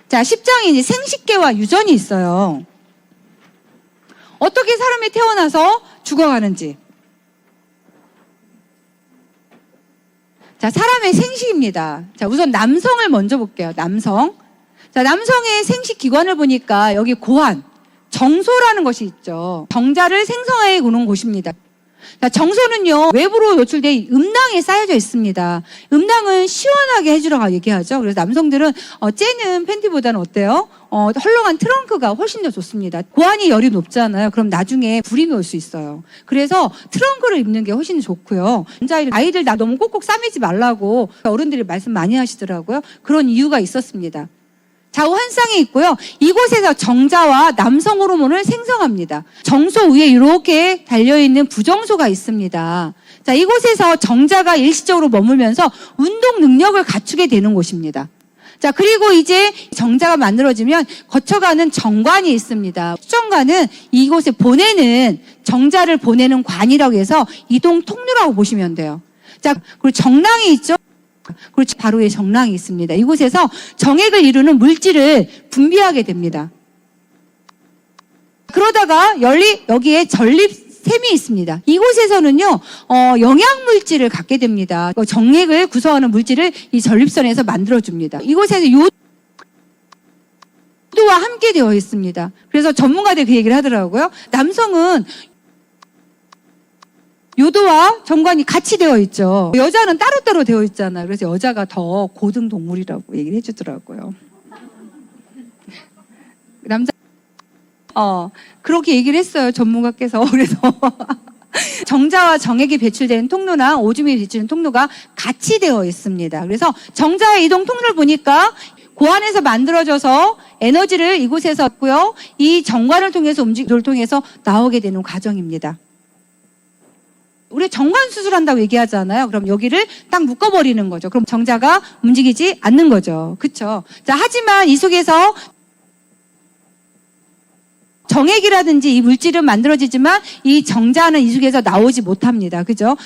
자, 10장에 이제 생식계와 유전이 있어요. 어떻게 사람이 태어나서 죽어가는지. 자, 사람의 생식입니다. 자, 우선 남성을 먼저 볼게요. 남성. 자, 남성의 생식 기관을 보니까 여기 고환, 정소라는 것이 있죠. 정자를 생성해 오는 곳입니다. 자, 정소는요, 외부로 노출돼 음낭에 쌓여져 있습니다. 음낭은 시원하게 해주라고 얘기하죠. 그래서 남성들은 째는 팬티보다는 어때요? 헐렁한 트렁크가 훨씬 더 좋습니다. 고환이 열이 높잖아요. 그럼 나중에 불임이 올 수 있어요. 그래서 트렁크를 입는 게 훨씬 좋고요. 아이들 나 너무 꼭꼭 싸매지 말라고 어른들이 말씀 많이 하시더라고요. 그런 이유가 있었습니다. 좌우 한쌍이 있고요. 이곳에서 정자와 남성 호르몬을 생성합니다. 정소 위에 이렇게 달려있는 부정소가 있습니다. 자, 이곳에서 정자가 일시적으로 머물면서 운동 능력을 갖추게 되는 곳입니다. 자, 그리고 이제 정자가 만들어지면 거쳐가는 정관이 있습니다. 수정관은 이곳에 보내는, 정자를 보내는 관이라고 해서 이동 통로라고 보시면 돼요. 자, 그리고 정낭이 있죠. 그리고 바로 위에 정낭이 있습니다. 이곳에서 정액을 이루는 물질을 분비하게 됩니다. 그러다가 여기에 전립샘이 있습니다. 이곳에서는요, 영양물질을 갖게 됩니다. 정액을 구성하는 물질을 이 전립선에서 만들어줍니다. 이곳에서 요도와 함께 되어 있습니다. 그래서 전문가들이 그 얘기를 하더라고요. 남성은 요도와 정관이 같이 되어 있죠. 여자는 따로따로 되어 있잖아요. 그래서 여자가 더 고등 동물이라고 얘기를 해주더라고요. 남자, 그렇게 얘기를 했어요. 전문가께서. 그래서 정자와 정액이 배출되는 통로나 오줌이 배출되는 통로가 같이 되어 있습니다. 그래서 정자의 이동 통로를 보니까 고안에서 만들어져서 에너지를 이곳에서 얻고요. 이 정관을 통해서 움직임을 통해서 나오게 되는 과정입니다. 우리 정관 수술한다고 얘기하잖아요. 그럼 여기를 딱 묶어버리는 거죠. 그럼 정자가 움직이지 않는 거죠. 그쵸? 자, 하지만 이 속에서 정액이라든지 이 물질은 만들어지지만 이 정자는 이 속에서 나오지 못합니다. 그죠?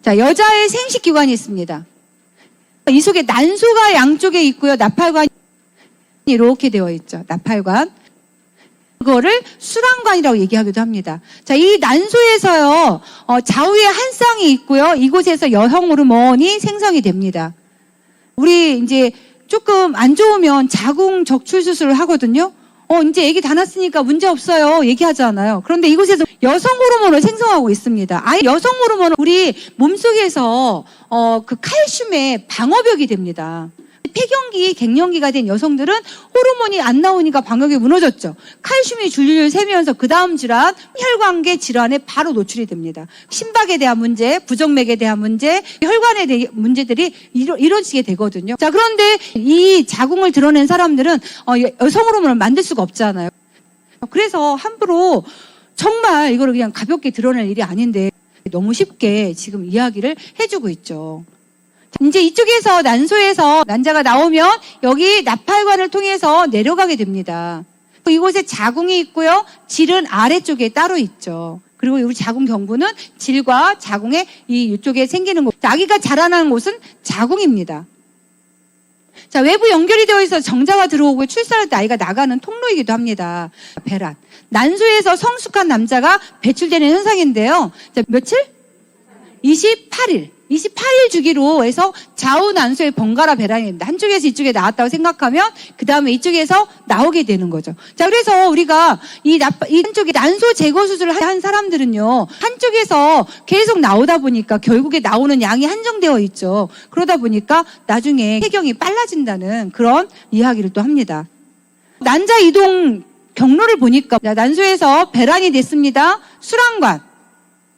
자, 여자의 생식기관이 있습니다. 이 속에 난소가 양쪽에 있고요. 나팔관이 이렇게 되어 있죠. 나팔관. 그거를 수란관이라고 얘기하기도 합니다. 자, 이 난소에서요, 좌우에 한 쌍이 있고요. 이곳에서 여성 호르몬이 생성이 됩니다. 우리 이제 조금 안 좋으면 자궁 적출 수술을 하거든요. 이제 아기 다 낳았으니까 문제 없어요. 얘기하잖아요. 그런데 이곳에서 여성 호르몬을 생성하고 있습니다. 아예 여성 호르몬은 우리 몸속에서 그 칼슘의 방어벽이 됩니다. 폐경기, 갱년기가 된 여성들은 호르몬이 안 나오니까 방역이 무너졌죠. 칼슘이 줄줄 새면서 그 다음 질환, 혈관계 질환에 바로 노출이 됩니다. 심박에 대한 문제, 부정맥에 대한 문제, 혈관에 대한 문제들이 이루어지게 되거든요. 자, 그런데 이 자궁을 드러낸 사람들은 여성 호르몬을 만들 수가 없잖아요. 그래서 함부로 정말 이거를 그냥 가볍게 드러낼 일이 아닌데 너무 쉽게 지금 이야기를 해주고 있죠. 이제 이쪽에서 난소에서 난자가 나오면 여기 나팔관을 통해서 내려가게 됩니다. 이곳에 자궁이 있고요. 질은 아래쪽에 따로 있죠. 그리고 우리 자궁 경부는 질과 자궁의 이쪽에 생기는 곳. 아기가 자라나는 곳은 자궁입니다. 자, 외부 연결이 되어 있어서 정자가 들어오고 출산할 때 아이가 나가는 통로이기도 합니다. 배란. 난소에서 성숙한 남자가 배출되는 현상인데요. 자, 며칠? 28일. 28일 주기로 해서 좌우 난소의 번갈아 배란입니다. 한쪽에서 이쪽에 나왔다고 생각하면 그 다음에 이쪽에서 나오게 되는 거죠. 자, 그래서 우리가 이 한쪽에 난소 제거 수술을 한 사람들은요, 한쪽에서 계속 나오다 보니까 결국에 나오는 양이 한정되어 있죠. 그러다 보니까 나중에 폐경이 빨라진다는 그런 이야기를 또 합니다. 난자 이동 경로를 보니까 난소에서 배란이 됐습니다. 수란관.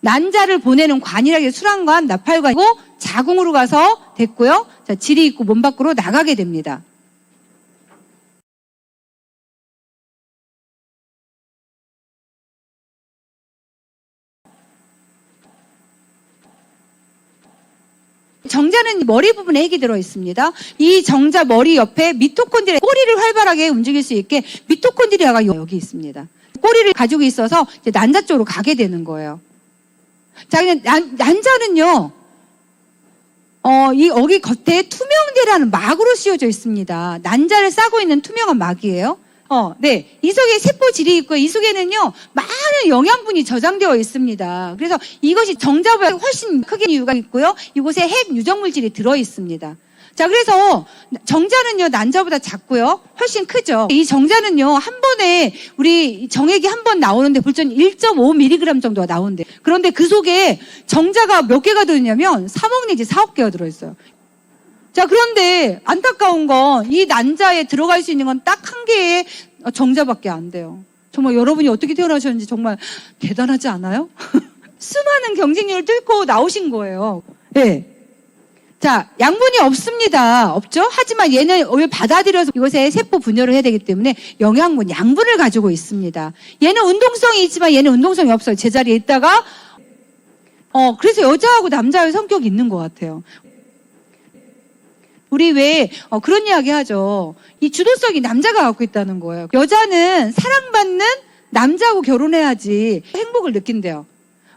난자를 보내는 관이라기 수란관, 나팔관이고 자궁으로 가서 됐고요. 자, 질이 있고 몸 밖으로 나가게 됩니다. 정자는 머리 부분에 핵이 들어 있습니다. 이 정자 머리 옆에 미토콘드리아, 꼬리를 활발하게 움직일 수 있게 미토콘드리아가 여기 있습니다. 꼬리를 가지고 있어서 이제 난자 쪽으로 가게 되는 거예요. 자, 난자는요, 여기 겉에 투명대라는 막으로 씌워져 있습니다. 난자를 싸고 있는 투명한 막이에요. 네. 이 속에 세포질이 있고, 이 속에는요, 많은 영양분이 저장되어 있습니다. 그래서 이것이 정자보다 훨씬 크게 이유가 있고요. 이곳에 핵 유전물질이 들어 있습니다. 자, 그래서 정자는요, 난자보다 작고요. 훨씬 크죠. 이 정자는요, 한 번에 우리 정액이 한 번 나오는데 불전 1.5mg 정도가 나오는데, 그런데 그 속에 정자가 몇 개가 들어있냐면 3억 내지 4억 개가 들어있어요. 자, 그런데 안타까운 건 이 난자에 들어갈 수 있는 건 딱 한 개의 정자밖에 안 돼요. 정말 여러분이 어떻게 태어나셨는지 정말 대단하지 않아요? 수많은 경쟁률을 뚫고 나오신 거예요. 네. 자, 양분이 없습니다. 없죠? 하지만 얘는 오히려 받아들여서 이곳에 세포 분열을 해야 되기 때문에 영양분, 양분을 가지고 있습니다. 얘는 운동성이 있지만 얘는 운동성이 없어요. 제자리에 있다가, 그래서 여자하고 남자의 성격이 있는 것 같아요. 우리 왜 그런 이야기 하죠. 이 주도성이 남자가 갖고 있다는 거예요. 여자는 사랑받는 남자하고 결혼해야지 행복을 느낀대요.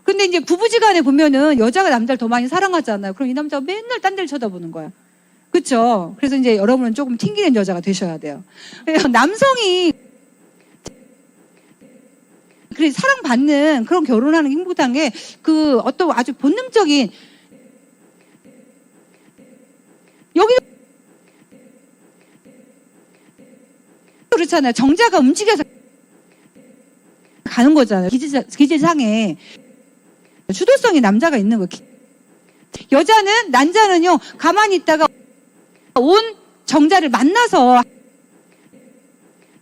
근데 이제 부부지간에 보면은 여자가 남자를 더 많이 사랑하잖아요. 그럼 이 남자가 맨날 딴 데를 쳐다보는 거야. 그렇죠? 그래서 이제 여러분은 조금 튕기는 여자가 되셔야 돼요. 남성이 그래 사랑받는 그런 결혼하는 게 행복한 게 그 어떤 아주 본능적인 여기 그렇잖아요. 정자가 움직여서 가는 거잖아요. 기질상에 주도성이 남자가 있는 거예요. 여자는, 난자는요, 가만히 있다가 온 정자를 만나서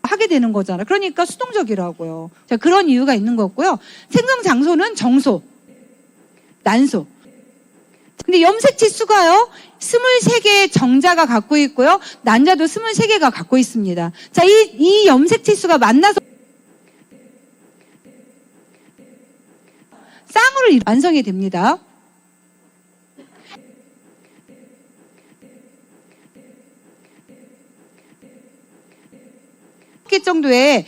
하게 되는 거잖아요. 그러니까 수동적이라고요. 자, 그런 이유가 있는 거고요. 생성 장소는 정소, 난소. 근데 염색체 수가요, 23개의 정자가 갖고 있고요. 난자도 23개가 갖고 있습니다. 자, 이 염색체 수가 만나서 쌍으로 완성이 됩니다. 개 정도의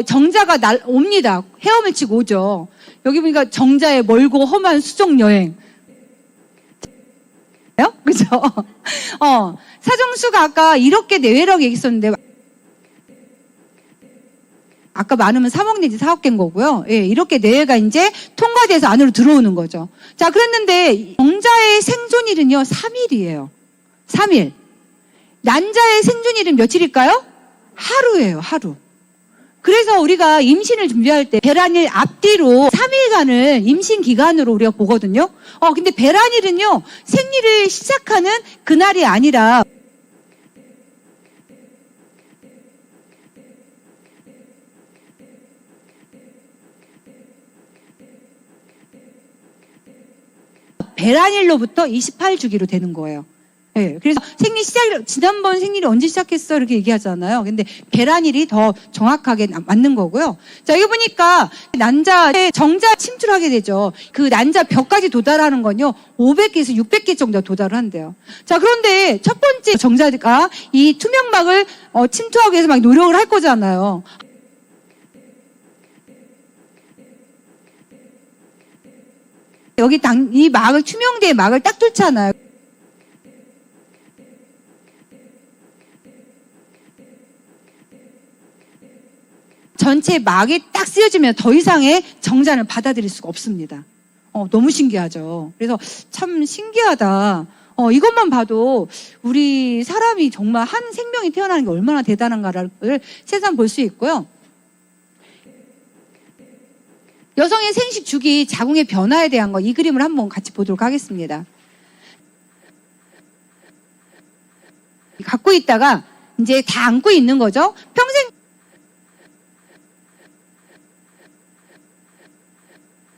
정자가 옵니다. 헤엄을 치고 오죠. 여기 보니까 정자의 멀고 험한 수정 여행. 그죠? 사정수가 아까 이렇게 내외라고 얘기했었는데, 아까 많으면 3억 내지 4억 개인 거고요. 예, 이렇게 내외가 이제 통과돼서 안으로 들어오는 거죠. 자, 그랬는데 정자의 생존일은요, 3일이에요. 3일. 난자의 생존일은 며칠일까요? 하루예요, 하루. 그래서 우리가 임신을 준비할 때 배란일 앞뒤로 3일간을 임신 기간으로 우리가 보거든요. 근데 배란일은요, 생리를 시작하는 그날이 아니라 배란일로부터 28주기로 되는 거예요. 네, 그래서 지난번 생리를 언제 시작했어? 이렇게 얘기하잖아요. 근데 배란일이 더 정확하게 맞는 거고요. 자, 여기 보니까 난자에 정자 침출하게 되죠. 그 난자 벽까지 도달하는 건요, 500개에서 600개 정도 도달을 한대요. 자, 그런데 첫 번째 정자가 이 투명막을 침투하기 위해서 막 노력을 할 거잖아요. 여기 이 막을, 투명대의 막을 딱 뚫잖아요. 전체 막이 딱 쓰여지면 더 이상의 정자를 받아들일 수가 없습니다. 너무 신기하죠. 그래서 참 신기하다. 이것만 봐도 우리 사람이 정말 한 생명이 태어나는 게 얼마나 대단한가를 세상 볼 수 있고요. 여성의 생식 주기, 자궁의 변화에 대한 거, 이 그림을 한번 같이 보도록 하겠습니다. 갖고 있다가 이제 다 안고 있는 거죠. 평생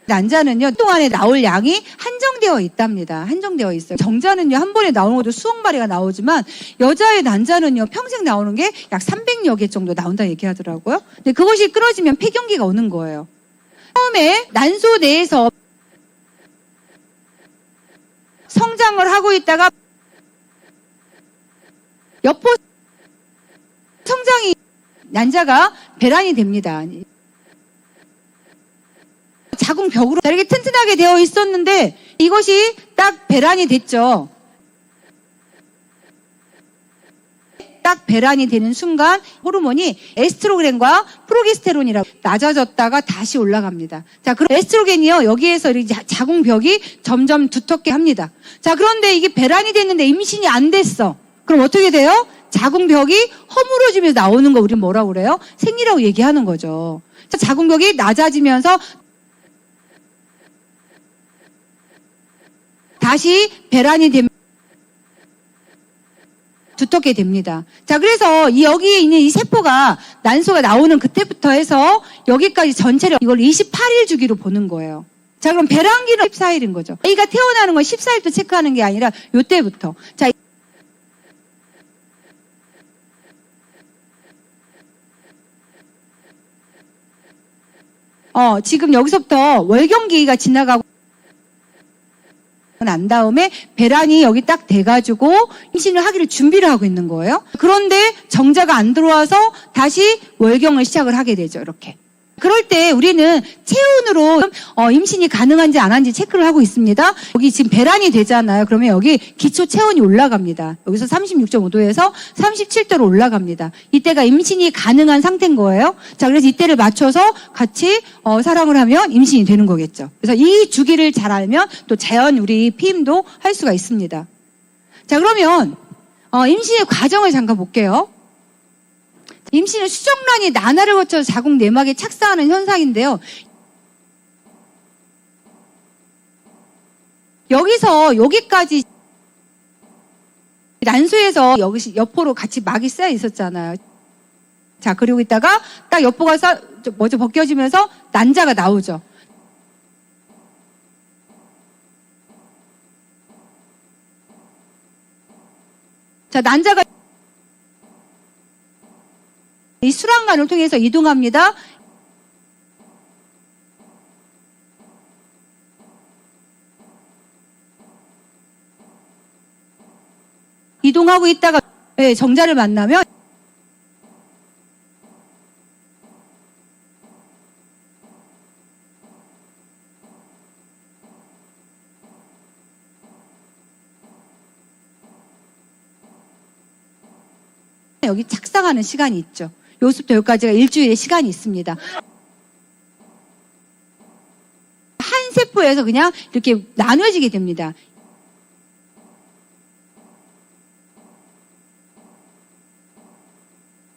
난자는요, 동안에 나올 양이 한정되어 있답니다. 한정되어 있어요. 정자는요, 한 번에 나오는 것도 수억 마리가 나오지만 여자의 난자는요, 평생 나오는 게 약 300여 개 정도 나온다 얘기하더라고요. 근데 그것이 끊어지면 폐경기가 오는 거예요. 처음에 난소 내에서 성장을 하고 있다가 여포 성장이 난자가 배란이 됩니다. 자궁벽으로 이렇게 튼튼하게 되어 있었는데 이것이 딱 배란이 됐죠. 딱 배란이 되는 순간 호르몬이 에스트로겐과 프로게스테론이라고 낮아졌다가 다시 올라갑니다. 자, 그럼 에스트로겐이요, 여기에서 자궁벽이 점점 두텁게 합니다. 자, 그런데 이게 배란이 됐는데 임신이 안 됐어. 그럼 어떻게 돼요? 자궁벽이 허물어지면서 나오는 거 우리는 뭐라고 그래요? 생리라고 얘기하는 거죠. 자, 자궁벽이 낮아지면서 다시 배란이 되면 두텁게 됩니다. 자, 그래서 여기에 있는 이 세포가 난소가 나오는 그때부터 해서 여기까지 전체를 이걸 28일 주기로 보는 거예요. 자, 그럼 배란기는 14일인 거죠. 아이가 태어나는 건 14일부터 체크하는 게 아니라 요때부터. 자, 지금 여기서부터 월경기가 지나가고 난 다음에 배란이 여기 딱 돼가지고 임신을 하기를 준비를 하고 있는 거예요. 그런데 정자가 안 들어와서 다시 월경을 시작을 하게 되죠. 이렇게. 그럴 때 우리는 체온으로 임신이 가능한지 안 한지 체크를 하고 있습니다. 여기 지금 배란이 되잖아요. 그러면 여기 기초 체온이 올라갑니다. 여기서 36.5도에서 37도로 올라갑니다. 이때가 임신이 가능한 상태인 거예요. 자, 그래서 이때를 맞춰서 같이 사랑을 하면 임신이 되는 거겠죠. 그래서 이 주기를 잘 알면 또 자연 우리 피임도 할 수가 있습니다. 자, 그러면 임신의 과정을 잠깐 볼게요. 임신은 수정란이 난화를 거쳐서 자궁 내막에 착상하는 현상인데요. 여기서 여기까지 난소에서 여기 여포로 같이 막이 쌓여 있었잖아요. 자, 그리고 있다가 딱 여포가 먼저 벗겨지면서 난자가 나오죠. 자, 난자가 이 수란관을 통해서 이동합니다. 이동하고 있다가 정자를 만나면 여기 착상하는 시간이 있죠. 요수부터 여기까지가 일주일의 시간이 있습니다. 한 세포에서 그냥 이렇게 나눠지게 됩니다.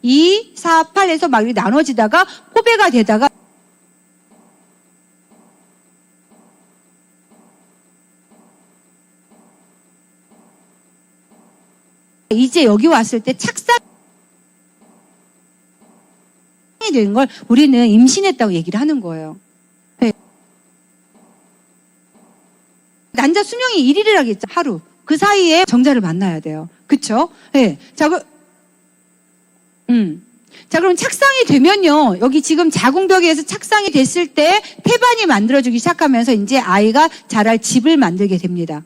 이, 4, 8에서 막 이렇게 나눠지다가 포배가 되다가 이제 여기 왔을 때 착상이 되는 걸 우리는 임신했다고 얘기를 하는 거예요. 네. 난자 수명이 1일이라고 했죠. 하루. 그 사이에 정자를 만나야 돼요. 그쵸? 네. 자, 자, 그럼 착상이 되면요. 여기 지금 자궁벽에서 착상이 됐을 때 태반이 만들어지기 시작하면서 이제 아이가 자랄 집을 만들게 됩니다.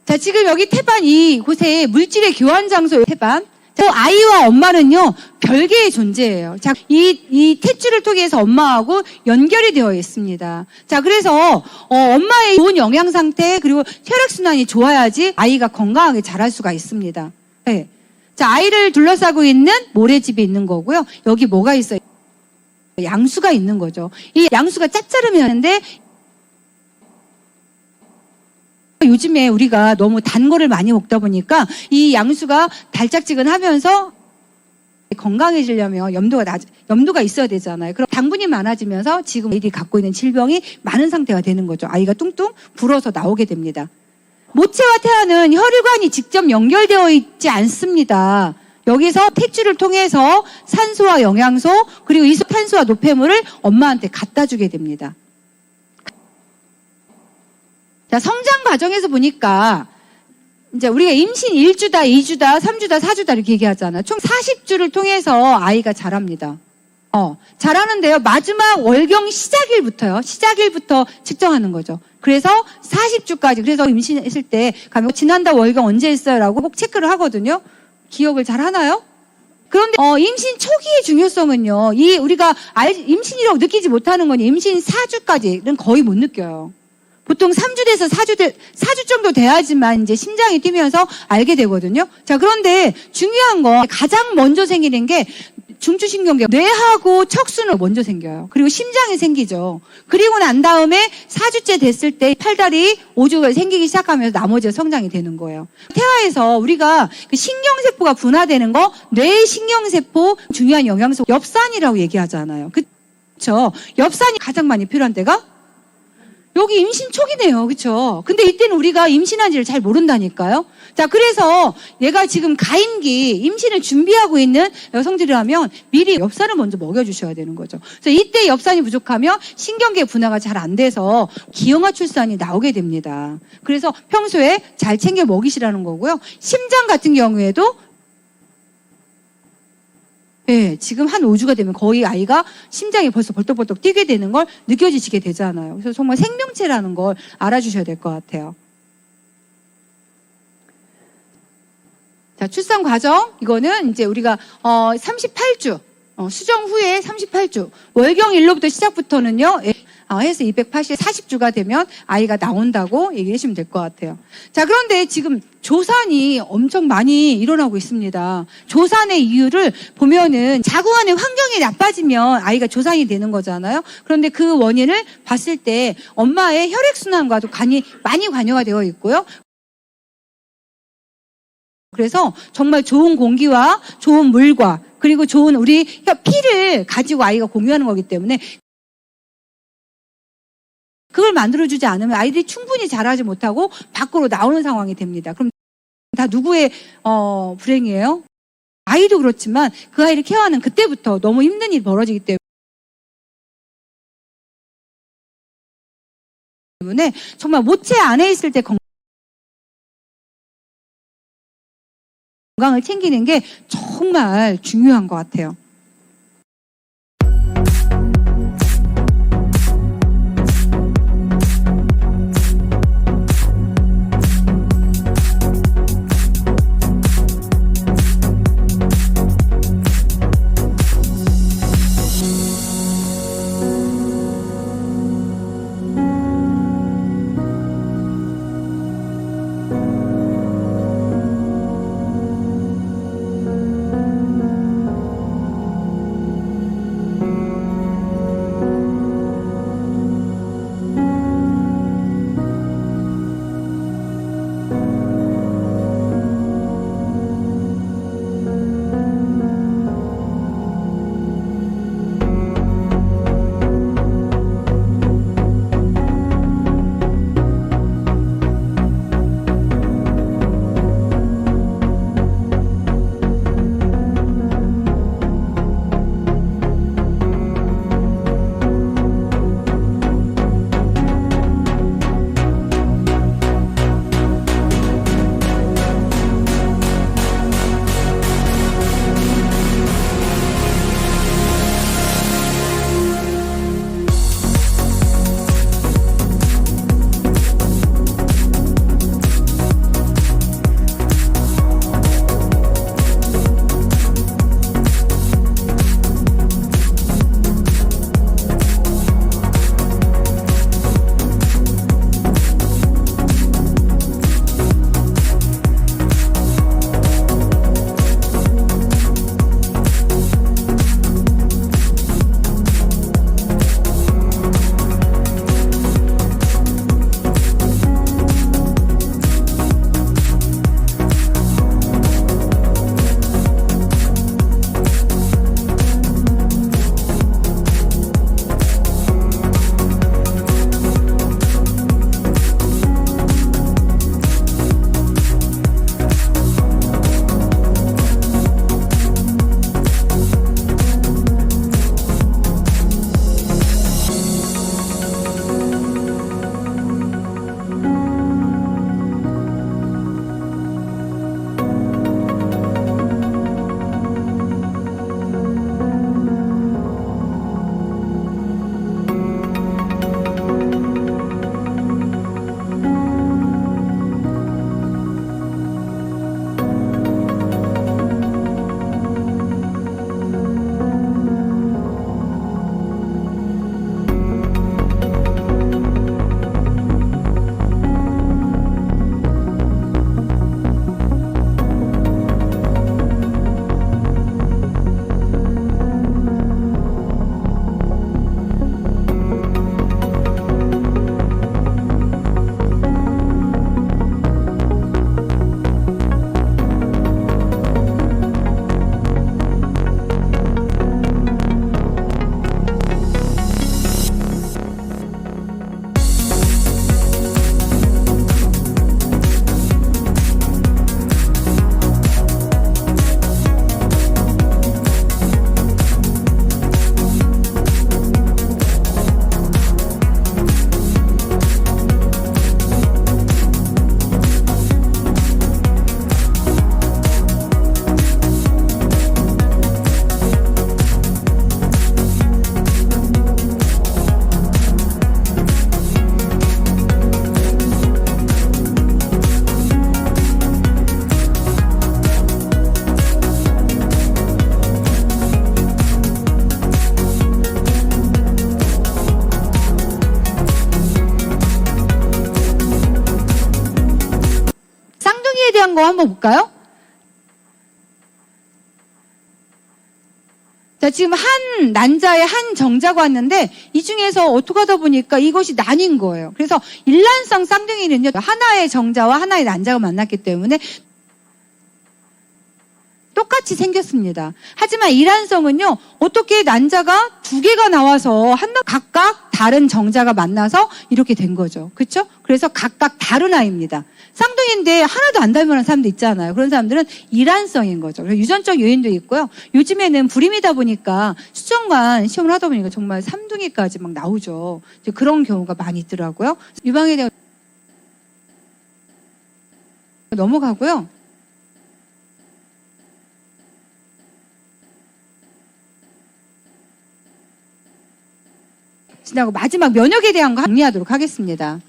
자, 지금 여기 태반 이곳에 물질의 교환 장소의 태반. 자, 아이와 엄마는요, 별개의 존재예요. 자, 이 탯줄을 통해서 엄마하고 연결이 되어 있습니다. 자, 그래서, 엄마의 좋은 영양 상태, 그리고 혈액순환이 좋아야지 아이가 건강하게 자랄 수가 있습니다. 네. 자, 아이를 둘러싸고 있는 모래집이 있는 거고요. 여기 뭐가 있어요? 양수가 있는 거죠. 이 양수가 짭짤하면 하는데, 요즘에 우리가 너무 단 거를 많이 먹다 보니까 이 양수가 달짝지근하면서 건강해지려면 염도가 있어야 되잖아요. 그럼 당분이 많아지면서 지금 아이들이 갖고 있는 질병이 많은 상태가 되는 거죠. 아이가 뚱뚱 불어서 나오게 됩니다. 모체와 태아는 혈관이 직접 연결되어 있지 않습니다. 여기서 탯줄을 통해서 산소와 영양소 그리고 이소탄소와 노폐물을 엄마한테 갖다 주게 됩니다. 자, 성장 과정에서 보니까 이제 우리가 임신 1주다, 2주다, 3주다, 4주다 이렇게 얘기하잖아요. 총 40주를 통해서 아이가 자랍니다. 자라는데요. 마지막 월경 시작일부터 측정하는 거죠. 그래서 40주까지, 그래서 임신했을 때 가면 지난달 월경 언제 했어요? 라고 꼭 체크를 하거든요. 기억을 잘 하나요? 그런데 임신 초기의 중요성은요. 우리가 임신이라고 느끼지 못하는 건 임신 4주까지는 거의 못 느껴요. 보통 3주 돼서 4주 정도 돼야지만 이제 심장이 뛰면서 알게 되거든요. 자, 그런데 중요한 건 가장 먼저 생기는 게 중추신경계, 뇌하고 척수는 먼저 생겨요. 그리고 심장이 생기죠. 그리고 난 다음에 4주째 됐을 때 팔다리, 오주가 생기기 시작하면서 나머지가 성장이 되는 거예요. 태아에서 우리가 그 신경세포가 분화되는 거, 뇌의 신경세포 중요한 영양소, 엽산이라고 얘기하잖아요. 그렇죠? 엽산이 가장 많이 필요한 때가 여기 임신 초기네요. 그렇죠? 근데 이때는 우리가 임신한지를 잘 모른다니까요. 자, 그래서 얘가 지금 가임기 임신을 준비하고 있는 여성들이라면 미리 엽산을 먼저 먹여주셔야 되는 거죠. 그래서 이때 엽산이 부족하면 신경계 분화가 잘 안 돼서 기형아 출산이 나오게 됩니다. 그래서 평소에 잘 챙겨 먹이시라는 거고요. 심장 같은 경우에도 네, 지금 한 5주가 되면 거의 아이가 심장이 벌써 벌떡벌떡 뛰게 되는 걸 느껴지시게 되잖아요. 그래서 정말 생명체라는 걸 알아주셔야 될 것 같아요. 자, 출산 과정. 이거는 이제 우리가 38주, 수정 후에 38주, 월경일로부터 시작부터는요, 해서 280, 40주가 되면 아이가 나온다고 얘기해 주시면 될 것 같아요. 자, 그런데 지금 조산이 엄청 많이 일어나고 있습니다. 조산의 이유를 보면은 자궁 안의 환경이 나빠지면 아이가 조산이 되는 거잖아요. 그런데 그 원인을 봤을 때 엄마의 혈액순환과도 많이 관여가 되어 있고요. 그래서 정말 좋은 공기와 좋은 물과 그리고 좋은 우리 피를 가지고 아이가 공유하는 거기 때문에 그걸 만들어주지 않으면 아이들이 충분히 자라지 못하고 밖으로 나오는 상황이 됩니다. 그럼 다 누구의 불행이에요? 아이도 그렇지만 그 아이를 케어하는 그때부터 너무 힘든 일이 벌어지기 때문에 정말 모체 안에 있을 때 건강을 챙기는 게 정말 중요한 것 같아요. 거 한번 볼까요? 자, 지금 한 난자에 한 정자가 왔는데 이 중에서 어떻게 하다 보니까 이것이 난인 거예요. 그래서 일란성 쌍둥이는요, 하나의 정자와 하나의 난자가 만났기 때문에 똑같이 생겼습니다. 하지만 이란성은요, 어떻게 난자가 두 개가 나와서 각각 다른 정자가 만나서 이렇게 된 거죠. 그렇죠? 그래서 각각 다른 아이입니다. 쌍둥이인데 하나도 안 닮은 사람도 있잖아요. 그런 사람들은 이란성인 거죠. 그래서 유전적 요인도 있고요. 요즘에는 불임이다 보니까 수정관 시험을 하다 보니까 정말 삼둥이까지 막 나오죠. 이제 그런 경우가 많이 있더라고요. 유방에 대한 넘어가고요. 지나고 마지막 면역에 대한 거 정리하도록 하겠습니다.